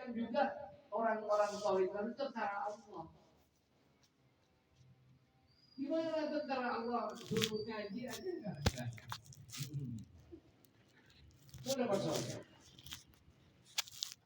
Kan juga orang-orang soleh itu tentara Allah. Gimana tentara Allah suruh ngaji aja nggak ada? Mau dapat surga?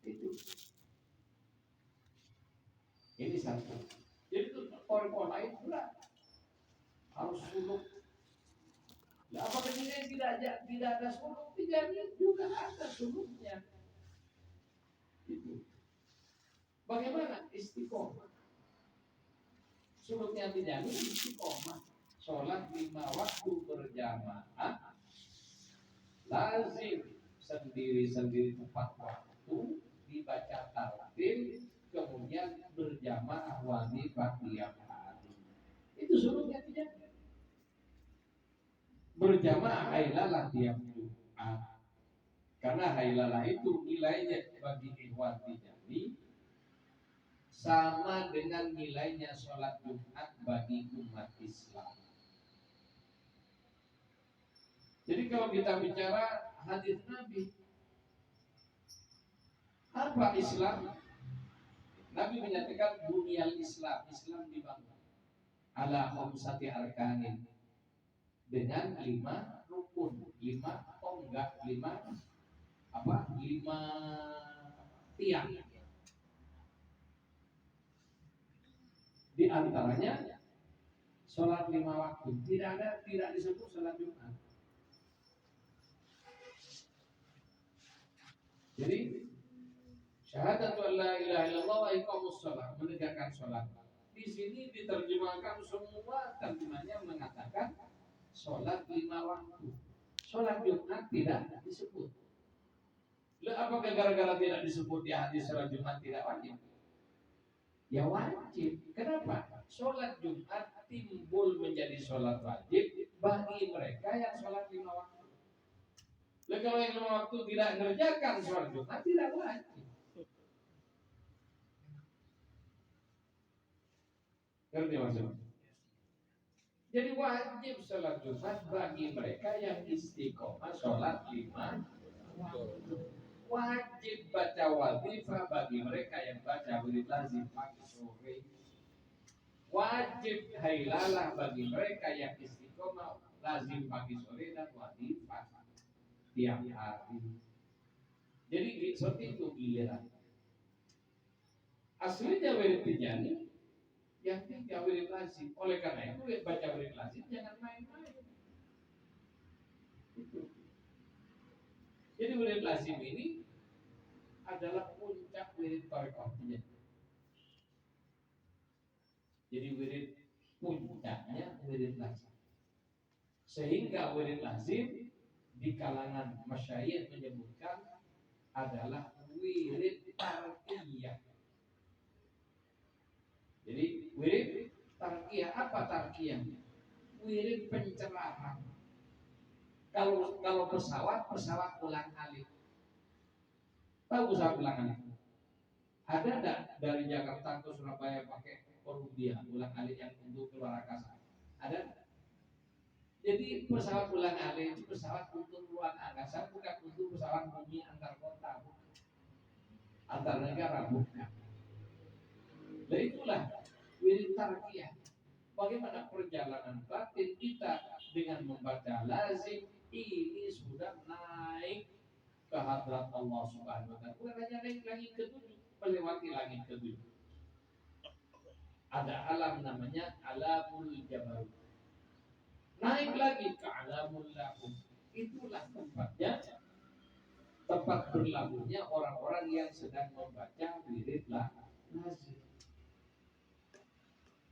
Itu. Ini satu. Jadi itu orang lain pula harus suluk. Nah, apakah ini tidak ada suluk? Tidak, juga ada suluknya. Itu. Bagaimana istiqomah? Suluknya tidak istiqomah. Sholat 5 waktu berjamaah, lazim sendiri-sendiri tepat waktu, dibaca tartil, kemudian berjamaah wajib tiap hari. Itu suluknya tidak. Berjamaah hailalah tiap Jumat. Karena hailalah itu nilainya bagi ikhwan tijani sama dengan nilainya sholat Jumat bagi umat Islam. Jadi kalau kita bicara hadis Nabi, apa Islam? Nabi menyatakan bunyal Islam, Islam dibangun ala khamsati arkanin, dengan 5 rukun, 5 tonggak, 5 tiang. Di antaranya sholat 5 waktu, tidak disebut sholat Jumat. Jadi syahadatu an la ilaha illallah wa iqamus shalah, menegakkan sholat. Di sini diterjemahkan semua terjemahnya mengatakan sholat 5 waktu. Sholat Jumat tidak disebut. Apakah gara-gara tidak disebut di hadis sholat Jumat tidak wajib? Ya wajib. Kenapa? Sholat Jumat timbul menjadi sholat wajib bagi mereka yang sholat 5 waktu. Lalu kalau yang 5 waktu tidak mengerjakan sholat Jumat tidak wajib. Ngerti maksudnya? Jadi wajib sholat Jumat bagi mereka yang istiqomah sholat 5 waktu. Wajib baca wazifah bagi mereka yang baca wirid lazim pagi sore. Wajib hailalah bagi mereka yang istiqomah lazim pagi sore dan wazifah tiap hari. Jadi seperti itu giliran. Aslinya wirid tijani yang 3 wirid lazim. Oleh karena itu baca wirid lazim jangan main-main. Itu. Jadi wirid lazim ini adalah puncak wirid tarekat tijani. Jadi wirid puncaknya wirid lazim. Sehingga wirid lazim di kalangan masyayikh menyebutkan adalah wirid tarqiyah. Jadi wirid tarqiyah, apa tarqiyah? Wirid pencerahan. Kalau pesawat ulang-alik. Tahu pesawat ulang-alik? Ada enggak dari Jakarta ke Surabaya pakai Perumbia ulang-alik yang untuk keluar angkasa? Ada? Jadi pesawat ulang-alik itu pesawat untuk keluar angkasa, bukan untuk pesawat bumi antar kota, antar negara, bukan. Dan itulah wirid tarqiyah. Bagaimana perjalanan batin kita dengan membaca lazim ini sudah naik ke hadrat Allah Subhanahu wa taala. Bukan hanya naik langit ketujuh, melewati langit ketujuh. Ada alam namanya alamul jabarut. Naik lagi ke alamul lahum. Itulah tempatnya, tempat berlabuhnya orang-orang yang sedang membaca wirid lazim.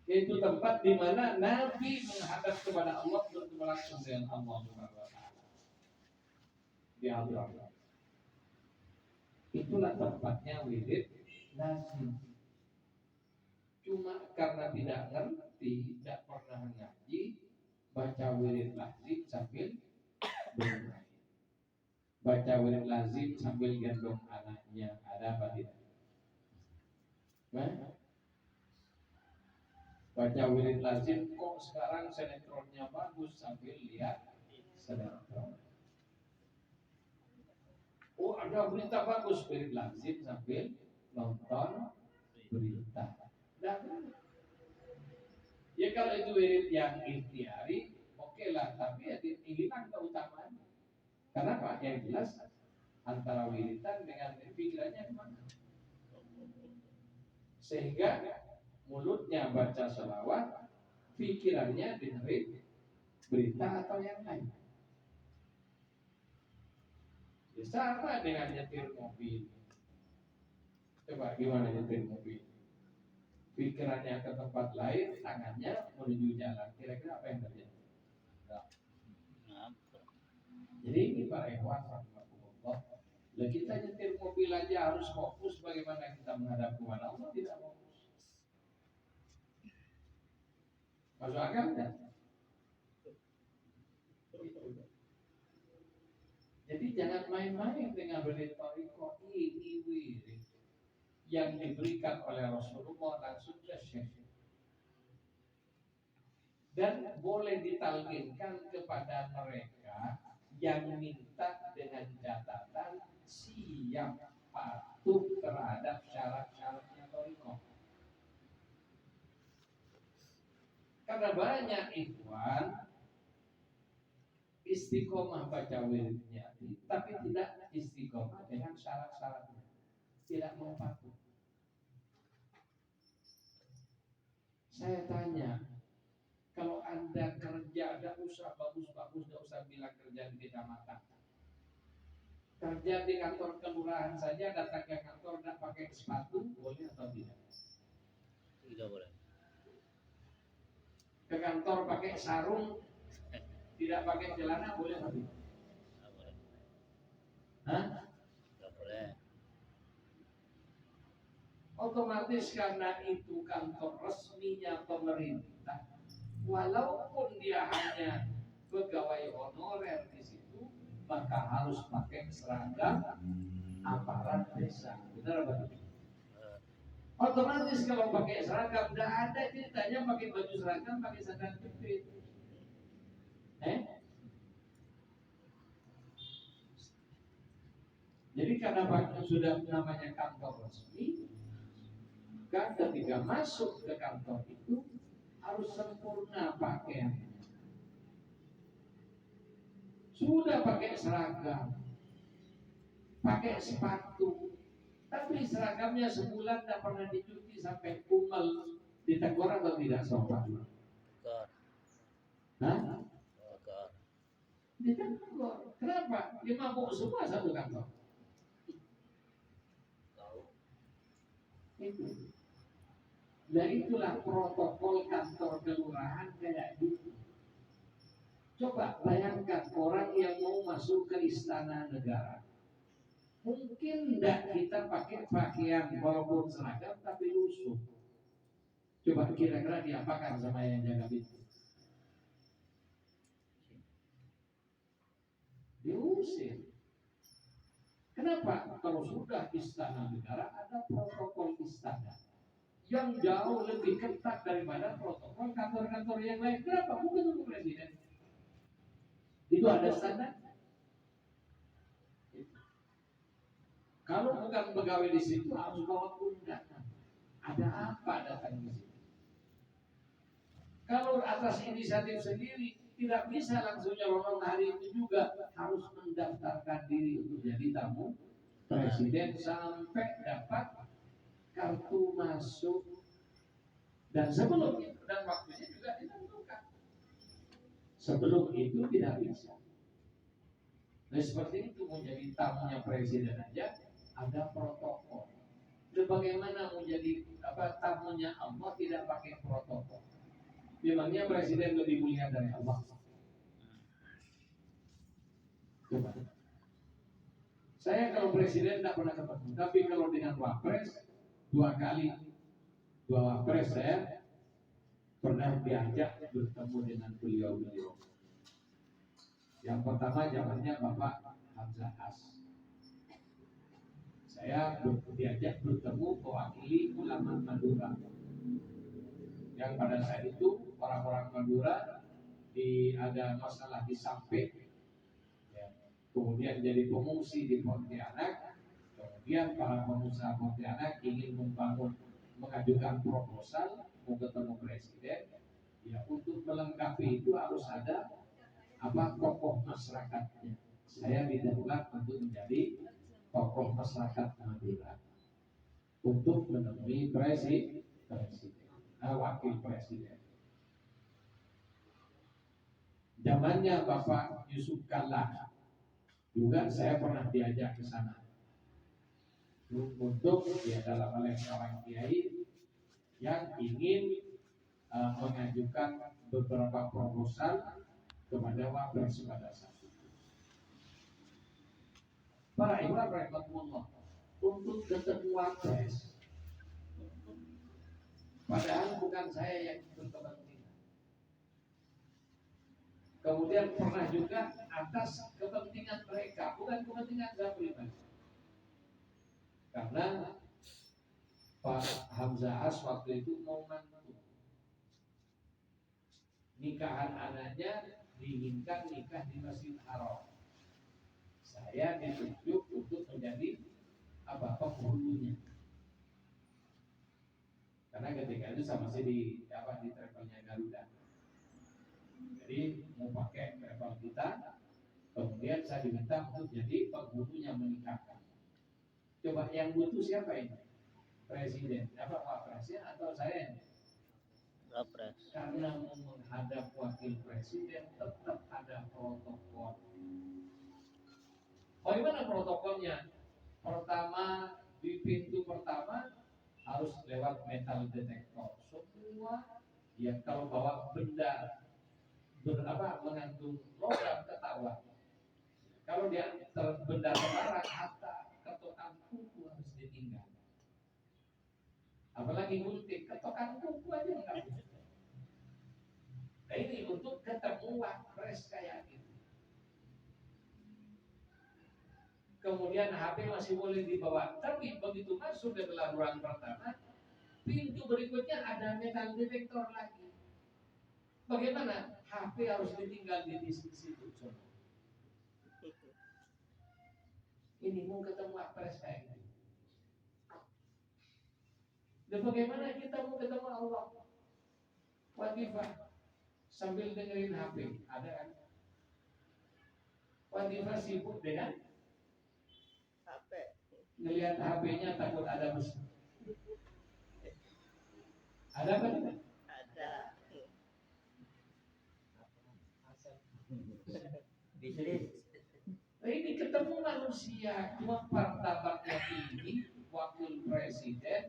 Itu tempat di mana Nabi menghadap kepada Allah untuk berlangsung dengan Allah Subhanahu wa taala. Di Allah. Itulah tempatnya wirid lazim. Cuma karena tidak ngerti, tidak pernah ngaji, baca wirid lazim sambil bermain. Baca wirid lazim sambil gendong anaknya, ada apa tidak? Baca wirid lazim, kok sekarang sinetronnya bagus sambil lihat sinetron. Oh ada berita bagus, wirid lazim sambil nonton berita. Dan ya kalau itu wirid yang ikhtiari, oke lah, tapi ya hilang keutamaan. Kenapa? Yang jelas antara wiridan dengan pikirannya kemana? Sehingga mulutnya baca selawat, pikirannya dengerin berita atau yang lain. Ya, sama dengan nyetir mobil. Coba gimana nyetir mobil? Pikirannya ke tempat lain, tangannya menuju jalan. Kira-kira apa yang terjadi? Jadi ini para ikhwan rahimahumullah. Lah kita nyetir mobil aja harus fokus bagaimana kita menghadap kepada Allah, tidak fokus. Masuk akal enggak? Jadi jangan main-main dengan berlitoriko ini wirid yang diberikan oleh Rasulullah dan sunnah Syekh. Dan boleh ditalkinkan kepada mereka yang minta dengan catatan siap patuh terhadap syarat-syaratnya toriko. Karena banyak ikhwan istiqomah baca wiridnya, tapi tidak istiqomah dengan syarat-syaratnya, tidak mau patuh. Saya tanya, kalau Anda kerja ada usaha bagus-bagus, tidak usah bilang kerja di kecamatan. Kerja di kantor kelurahan saja, datang ke kantor tidak pakai sepatu, boleh atau tidak? Tidak boleh. Ke kantor pakai sarung, tidak pakai celana, boleh atau tidak? Tidak boleh. Hah? Tidak boleh. Otomatis karena itu kantor resminya pemerintah, walaupun dia hanya pegawai honorer di situ, maka harus pakai seragam aparat desa. Benar apa tidak? Otomatis kalau pakai seragam, tidak ada ceritanya pakai baju seragam, pakai sandal jepit. Jadi karena sudah namanya kantor resmi, kan ketika masuk ke kantor itu harus sempurna pakaian. Sudah pakai seragam, pakai sepatu, tapi seragamnya sebulan tidak pernah dicuci sampai kumal, ditegur atau tidak sopan? Tegur. Hah? Tegur. Ditegur. Kenapa? Dia mabuk semua satu kantor. Itu. Nah itulah protokol kantor kelurahan kayak gitu. Coba bayangkan orang yang mau masuk ke istana negara. Mungkin tidak kita pakai pakaian walaupun seragam tapi lusuh. Coba kira-kira diapakan sama yang jaga pintu? Diusir. Kenapa? Kalau sudah istana negara ada protokol istana yang jauh lebih ketat daripada protokol kantor-kantor yang lain. Kenapa? Bukan untuk presiden. Itu ada standar. Kalau bukan pegawai di situ harus bawa undangan. Ada apa datang di situ? Kalau atas inisiatif sendiri tidak bisa langsung nyolong hari itu juga harus mendaftarkan diri untuk jadi tamu presiden sampai dapat kartu masuk, dan sebelum itu dan waktunya juga ditentukan. Sebelum itu tidak bisa. Nah seperti itu mau jadi tamunya presiden aja ada protokol. Dan bagaimana mau jadi tamunya Allah tidak pakai protokol? Memangnya presiden lebih mulia dari Allah? Coba. Saya kalau presiden tidak pernah ketemu, tapi kalau dengan wapres dua wapres saya pernah diajak bertemu dengan beliau-beliau. Yang pertama zamannya Bapak Hamzah As. Saya diajak bertemu mewakili ulama Madura. Yang pada saat itu orang-orang Madura ada masalah di Sampit, ya. Kemudian jadi pengungsi di Pontianak, kemudian para pengusaha Pontianak ingin mengajukan proposal mau ketemu presiden, ya untuk melengkapi itu harus ada tokoh masyarakatnya. Saya didahulukan untuk menjadi tokoh masyarakat Madura untuk menemui wakil presiden. Zamannya Bapak Yusuf Kalla juga saya pernah diajak ke sana untuk dalam oleh seorang kiai yang ingin mengajukan beberapa proposal kepada wapres pada saat itu. Para ikhwan rahimakumullah, untuk ketemu wapres, padahal bukan saya yang berkepentingan. Kemudian pernah juga atas kepentingan mereka, bukan kepentingan saya pribadi. Karena Pak Hamzah As waktu itu mau mantu, nikahan anaknya diinginkan nikah di Masjid Haram. Saya ditunjuk untuk menjadi penghulunya. Karena ketika itu sama sih di travelnya Garuda. Jadi mau pakai travel kita, kemudian saya diminta untuk jadi penghulunya menikahkan. Coba yang butuh siapa ini? Presiden, wapresnya atau saya? Wapres. Karena mau menghadap wakil presiden tetap ada protokol. Bagaimana protokolnya? Pertama, di pintu pertama harus lewat metal detektor. Semua yang kalau bawa benda mengandung logam ketahuan. Kalau dia benda terlarang, harta ketokan kuku harus ditinggal. Apalagi gunting, ketokan kuku aja nggak bisa. Nah ini untuk ketemu wapres kayak gitu. Kemudian HP masih boleh dibawa, tapi begitu masuk ke dalam ruang pertama, pintu berikutnya ada metal detektor lagi. Bagaimana? HP harus ditinggal di situ. Ini mau ketemu wapres kayak gitu. Dan bagaimana kita mau ketemu Allah? Wadifah sambil dengerin HP, ada kan? Wadifah sibuk dengan HP, ngelihat HP-nya takut ada musuh. Ada apa tidak? Ada. Bisnis. Ini ketemu manusia, cuma martabatnya ini wakil presiden,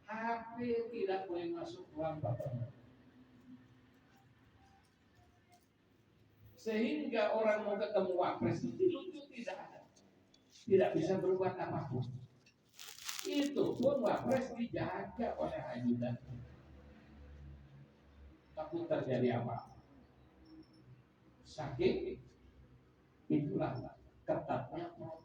HP tidak boleh masuk ruang pertemuan. Sehingga orang mau ketemu wapres itu tidak ada, tidak bisa berbuat apapun. Itu pun wapres dijaga oleh ajudan. Takut terjadi apa? Saking itulah ketatnya protokol.